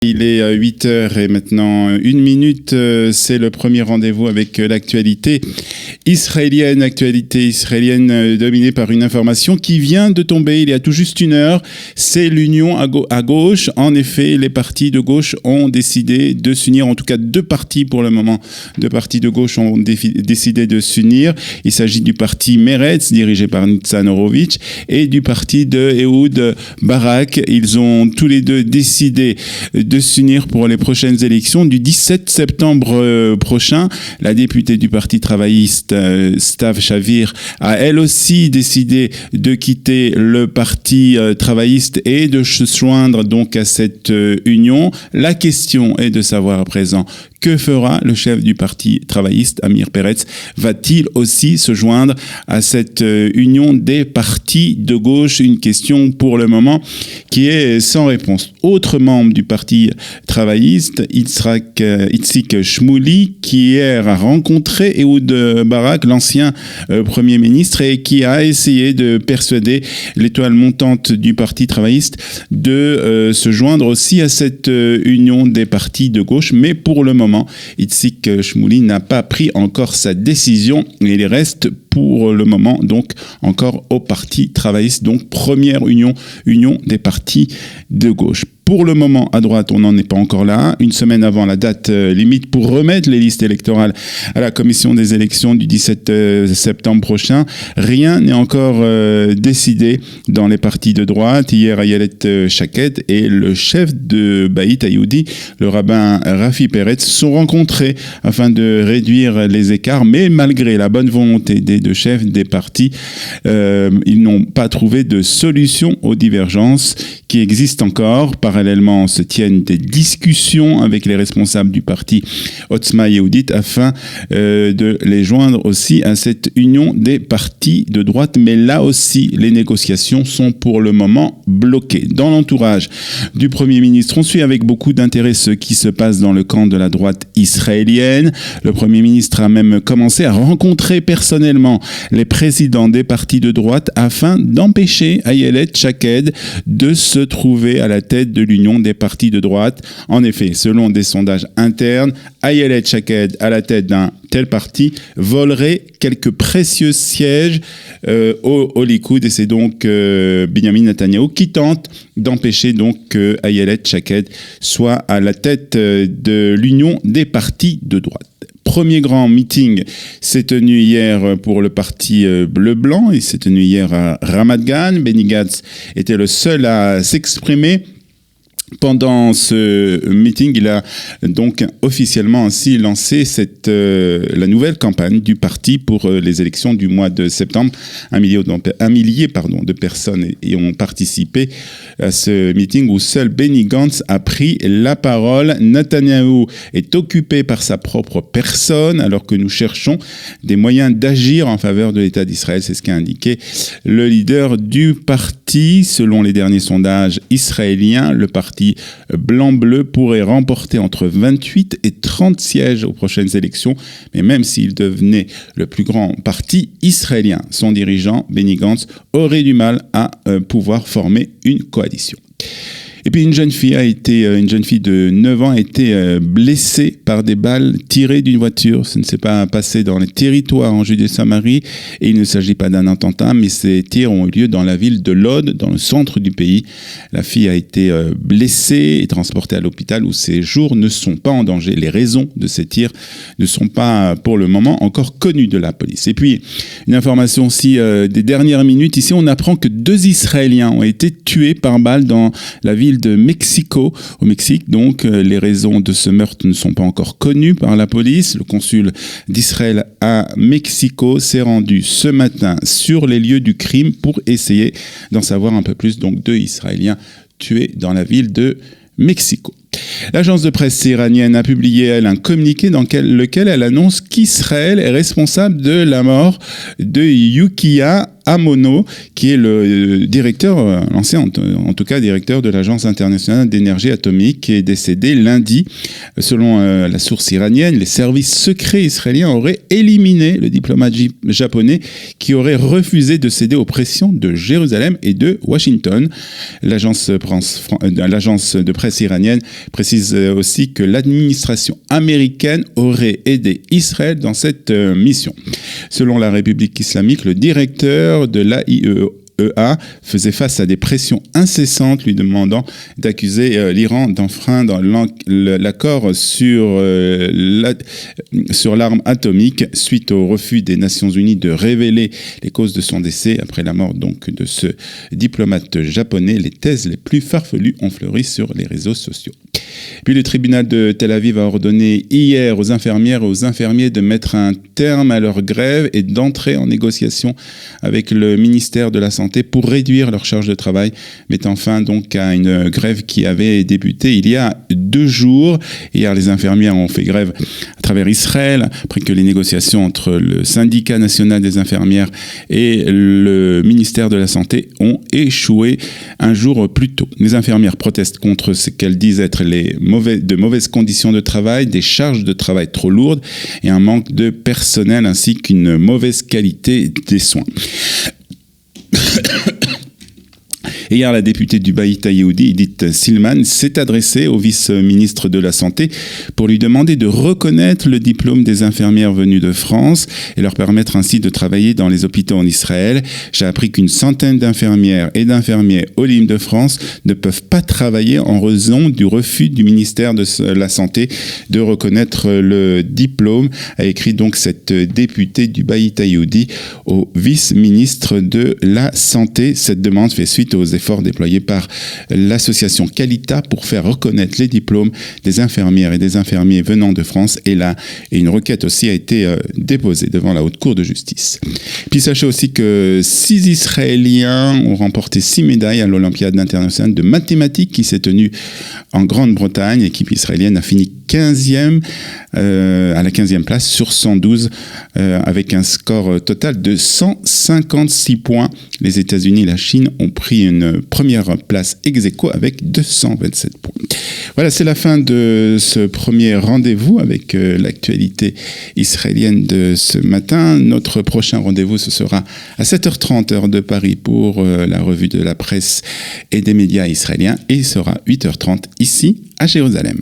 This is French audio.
Il est 8h et maintenant 1 minute, c'est le premier rendez-vous avec l'actualité israélienne. Actualité israélienne dominée par une information qui vient de tomber il y a tout juste 1 heure. C'est l'union à gauche. En effet, les partis de gauche ont décidé de s'unir, en tout cas 2 partis pour le moment. 2 partis de gauche ont décidé de s'unir. Il s'agit du parti Meretz, dirigé par Nitzan Horowitz, et du parti de Ehud Barak. Ils ont tous les deux décidé de s'unir pour les prochaines élections du 17 septembre prochain. La députée du Parti travailliste, Stav Shavir, a elle aussi décidé de quitter le Parti travailliste et de se joindre donc à cette union. La question est de savoir à présent que fera le chef du Parti travailliste, Amir Peretz. Va-t-il aussi se joindre à cette union des partis de gauche? Une question pour le moment qui est sans réponse. Autre membre du Parti travailliste, Itzik Shmouli, qui hier a rencontré Ehud Barak, l'ancien Premier ministre, et qui a essayé de persuader l'étoile montante du Parti travailliste de se joindre aussi à cette union des partis de gauche. Mais pour le moment, Itzik Shmouli n'a pas pris encore sa décision et il reste pour le moment donc encore au Parti travailliste, donc première union des partis de gauche. Pour le moment, à droite, on n'en est pas encore là. Une semaine avant la date limite pour remettre les listes électorales à la commission des élections du 17 septembre prochain, rien n'est encore décidé dans les partis de droite. Hier, Ayelet Shaked et le chef de Beit Hayoudi, le rabbin Rafi Peretz, sont rencontrés afin de réduire les écarts, mais malgré la bonne volonté des 2 chefs des partis, ils n'ont pas trouvé de solution aux divergences qui existent encore. Parallèlement, se tiennent des discussions avec les responsables du parti Otzma Yehudit afin de les joindre aussi à cette union des partis de droite. Mais là aussi, les négociations sont pour le moment bloquées. Dans l'entourage du Premier ministre, on suit avec beaucoup d'intérêt ce qui se passe dans le camp de la droite israélienne. Le Premier ministre a même commencé à rencontrer personnellement les présidents des partis de droite afin d'empêcher Ayelet Shaked de se trouver à la tête de l'union des partis de droite. En effet, selon des sondages internes, Ayelet Shaked à la tête d'un tel parti volerait quelques précieux sièges au Likoud, et c'est donc Benjamin Netanyahu qui tente d'empêcher donc que Ayelet Shaked soit à la tête de l'union des partis de droite. Premier grand meeting s'est tenu hier pour le parti bleu-blanc. Il s'est tenu hier à Ramat Gan. Benny Gantz était le seul à s'exprimer. Pendant ce meeting, il a donc officiellement ainsi lancé la nouvelle campagne du parti pour les élections du mois de septembre. Un millier de personnes y ont participé à ce meeting où seul Benny Gantz a pris la parole. Netanyahou est occupé par sa propre personne alors que nous cherchons des moyens d'agir en faveur de l'État d'Israël. C'est ce qu'a indiqué le leader du parti. Selon les derniers sondages israéliens, le parti blanc-bleu pourrait remporter entre 28 et 30 sièges aux prochaines élections, mais même s'il devenait le plus grand parti israélien, son dirigeant, Benny Gantz, aurait du mal à pouvoir former une coalition. Et puis une jeune fille de 9 ans a été blessée par des balles tirées d'une voiture. Ce ne s'est pas passé dans les territoires en Judée-Samarie et il ne s'agit pas d'un attentat, mais ces tirs ont eu lieu dans la ville de Lod, dans le centre du pays. La fille a été blessée et transportée à l'hôpital où ses jours ne sont pas en danger. Les raisons de ces tirs ne sont pas pour le moment encore connues de la police. Et puis une information aussi des dernières minutes. Ici, on apprend que 2 Israéliens ont été tués par balle dans la ville de Mexico, au Mexique. Donc, les raisons de ce meurtre ne sont pas encore connues par la police. Le consul d'Israël à Mexico s'est rendu ce matin sur les lieux du crime pour essayer d'en savoir un peu plus. Donc, 2 Israéliens tués dans la ville de Mexico. L'agence de presse iranienne a publié, elle, un communiqué dans lequel elle annonce qu'Israël est responsable de la mort de Yukiya Amono, qui est le directeur, l'ancien en tout cas directeur de l'Agence internationale d'énergie atomique, qui est décédé lundi. Selon la source iranienne, les services secrets israéliens auraient éliminé le diplomate japonais qui aurait refusé de céder aux pressions de Jérusalem et de Washington. L'agence de presse iranienne précise aussi que l'administration américaine aurait aidé Israël dans cette mission. Selon la République islamique, le directeur de l'AIEA faisait face à des pressions incessantes lui demandant d'accuser l'Iran d'enfreindre l'accord sur l'arme atomique suite au refus des Nations Unies de révéler les causes de son décès. Après la mort donc de ce diplomate japonais, les thèses les plus farfelues ont fleuri sur les réseaux sociaux. Puis le tribunal de Tel Aviv a ordonné hier aux infirmières et aux infirmiers de mettre un terme à leur grève et d'entrer en négociation avec le ministère de la Santé pour réduire leur charge de travail, mettant fin donc à une grève qui avait débuté il y a 2 jours. Hier, les infirmières ont fait grève à travers Israël, après que les négociations entre le syndicat national des infirmières et le ministère de la Santé ont échoué un jour plus tôt. Les infirmières protestent contre ce qu'elles disent être de mauvaises conditions de travail, des charges de travail trop lourdes et un manque de personnel ainsi qu'une mauvaise qualité des soins. Et hier, la députée du Baïta Yehoudi, Idit Silman, s'est adressée au vice-ministre de la Santé pour lui demander de reconnaître le diplôme des infirmières venues de France et leur permettre ainsi de travailler dans les hôpitaux en Israël. J'ai appris qu'une centaine d'infirmières et d'infirmiers au LIM de France ne peuvent pas travailler en raison du refus du ministère de la Santé de reconnaître le diplôme, a écrit donc cette députée du Baïta Yehoudi au vice-ministre de la Santé. Cette demande fait suite aux efforts déployés par l'association Qualita pour faire reconnaître les diplômes des infirmières et des infirmiers venant de France. Et une requête aussi a été déposée devant la Haute Cour de justice. Puis sachez aussi que 6 Israéliens ont remporté 6 médailles à l'Olympiade internationale de mathématiques qui s'est tenue en Grande-Bretagne. L'équipe israélienne a fini 15e, à la 15e place sur 112 avec un score total de 156 points. Les États-Unis et la Chine ont pris une première place ex-aequo avec 227 points. Voilà, c'est la fin de ce premier rendez-vous avec l'actualité israélienne de ce matin. Notre prochain rendez-vous, ce sera à 7h30 heure de Paris pour la revue de la presse et des médias israéliens et il sera 8h30 ici à Jérusalem.